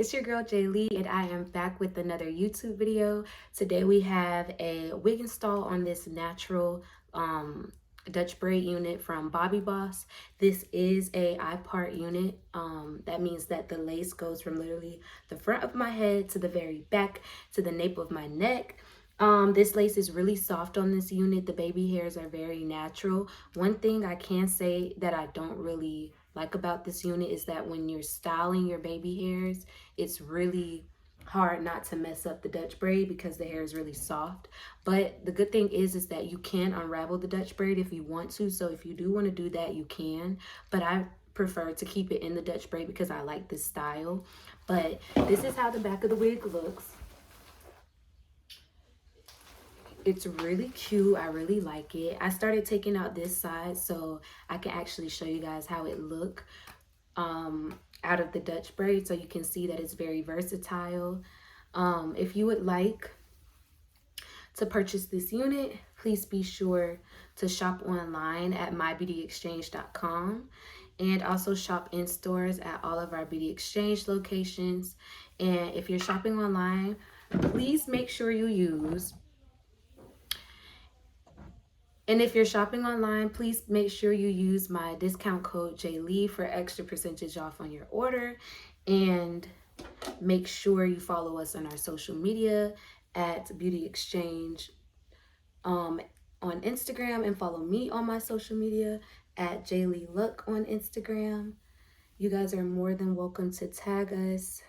it's your girl Jay Lee, and I am back with another YouTube video. Today we have a wig install on this natural Dutch braid unit from Bobbi Boss. This is a I-part unit. That means that the lace goes from literally the front of my head to the very back to the nape of my neck. This lace is really soft on this unit. The baby hairs are very natural. One thing I can say that I don't really like about this unit is that when you're styling your baby hairs, it's really hard not to mess up the Dutch braid because the hair is really soft. But the good thing is that you can unravel the Dutch braid if you want to. So if you do want to do that, you can. But I prefer to keep it in the Dutch braid because I like this style. But this is how the back of the wig looks. It's really cute. I really like it. I started taking out this side so I can actually show you guys how it look out of the Dutch braid, so you can see that it's very versatile. If you would like to purchase this unit, please be sure to shop online at mybeautyexchange.com and also shop in stores at all of our Beauty Exchange locations. And if you're shopping online, please make sure you use please make sure you use my discount code JLEE for extra percentage off on your order. And make sure you follow us on our social media at Beauty Exchange on Instagram, and follow me on my social media at JLeeLook on Instagram. You guys are more than welcome to tag us,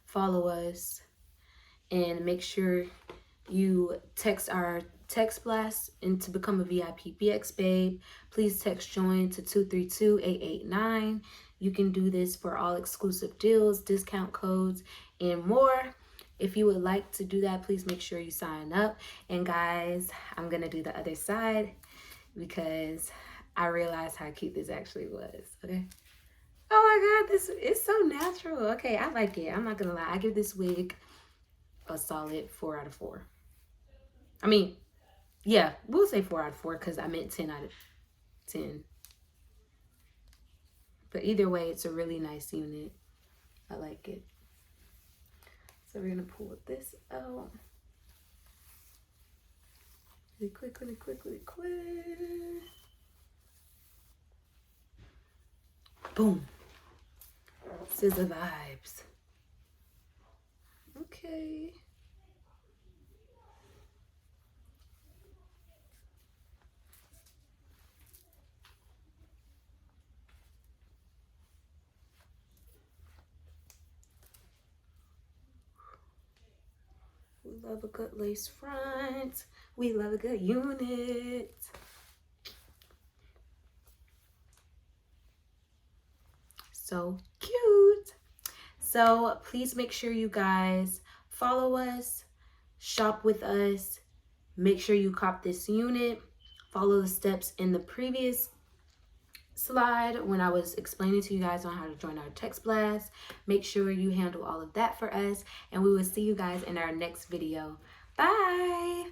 follow us, and make sure you text our text blast and to become a VIP BX babe. Please text join to 232-889. You can do this for all exclusive deals, discount codes, and more. If you would like to do that, please make sure you sign up. And guys, I'm gonna do the other side because I realized how cute this actually was. Okay. Oh my god, this is so natural. Okay, I like it. I'm not gonna lie, I give this wig a solid 4 out of 4. I mean, yeah, we'll say 4 out of 4 because I meant 10 out of 10. But either way, it's a really nice unit. I like it. So we're gonna pull this out. Really quick, really quick, really quick. Boom. Scissor vibes. Okay. We love a good lace front. We love a good unit. So cute. So please make sure you guys follow us, shop with us, make sure you cop this unit, follow the steps in the previous slide when I was explaining to you guys on how to join our text blast. Make sure you handle all of that for us, and we will see you guys in our next video. Bye.